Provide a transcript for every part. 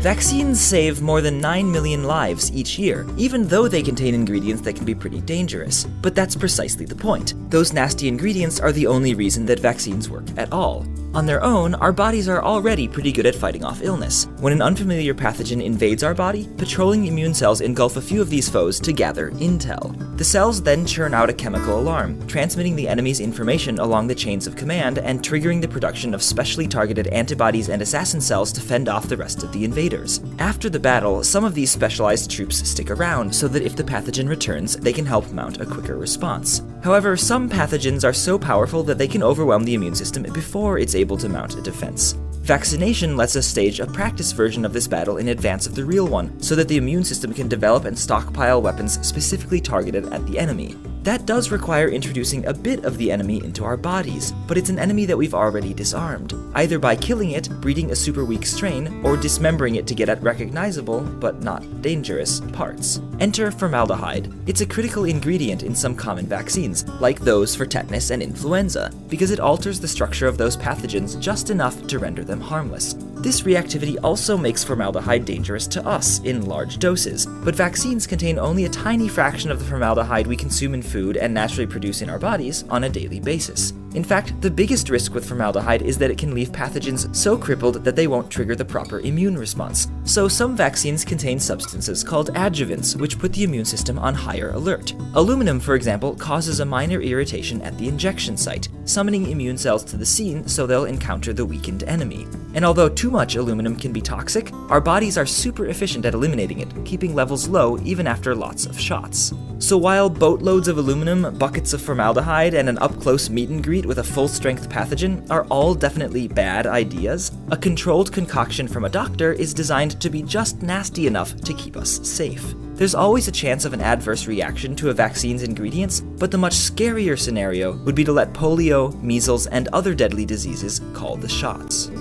Vaccines save more than 9 million lives each year, even though they contain ingredients that can be pretty dangerous. But that's precisely the point. Those nasty ingredients are the only reason that vaccines work at all. On their own, our bodies are already pretty good at fighting off illness. When an unfamiliar pathogen invades our body, patrolling immune cells engulf a few of these foes to gather intel. The cells then churn out a chemical alarm, transmitting the enemy's information along the chains of command and triggering the production of specially targeted antibodies and assassin cells to fend off the rest of the invaders. After the battle, some of these specialized troops stick around so that if the pathogen returns, they can help mount a quicker response. However, some pathogens are so powerful that they can overwhelm the immune system before it's able to mount a defense. Vaccination lets us stage a practice version of this battle in advance of the real one, so that the immune system can develop and stockpile weapons specifically targeted at the enemy. That does require introducing a bit of the enemy into our bodies, but it's an enemy that we've already disarmed, either by killing it, breeding a super weak strain, or dismembering it to get at recognizable, but not dangerous, parts. Enter formaldehyde. It's a critical ingredient in some common vaccines, like those for tetanus and influenza, because it alters the structure of those pathogens just enough to render them harmless. This reactivity also makes formaldehyde dangerous to us in large doses, but vaccines contain only a tiny fraction of the formaldehyde we consume in food and naturally produce in our bodies on a daily basis. In fact, the biggest risk with formaldehyde is that it can leave pathogens so crippled that they won't trigger the proper immune response. So some vaccines contain substances called adjuvants, which put the immune system on higher alert. Aluminum, for example, causes a minor irritation at the injection site, summoning immune cells to the scene so they'll encounter the weakened enemy. And although too much aluminum can be toxic, our bodies are super efficient at eliminating it, keeping levels low even after lots of shots. So while boatloads of aluminum, buckets of formaldehyde, and an up-close meet and greet with a full-strength pathogen are all definitely bad ideas, a controlled concoction from a doctor is designed to be just nasty enough to keep us safe. There's always a chance of an adverse reaction to a vaccine's ingredients, but the much scarier scenario would be to let polio, measles, and other deadly diseases call the shots.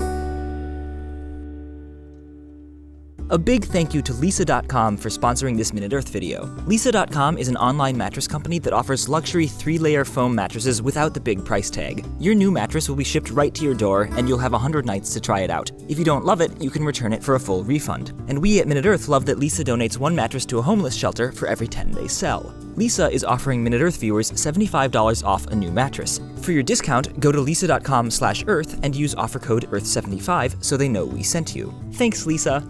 A big thank you to Leesa.com for sponsoring this Minute Earth video. Leesa.com is an online mattress company that offers luxury 3-layer foam mattresses without the big price tag. Your new mattress will be shipped right to your door, and you'll have 100 nights to try it out. If you don't love it, you can return it for a full refund. And we at Minute Earth love that Leesa donates one mattress to a homeless shelter for every 10 they sell. Leesa is offering Minute Earth viewers $75 off a new mattress. For your discount, go to Leesa.com/Earth and use offer code EARTH75 so they know we sent you. Thanks, Leesa!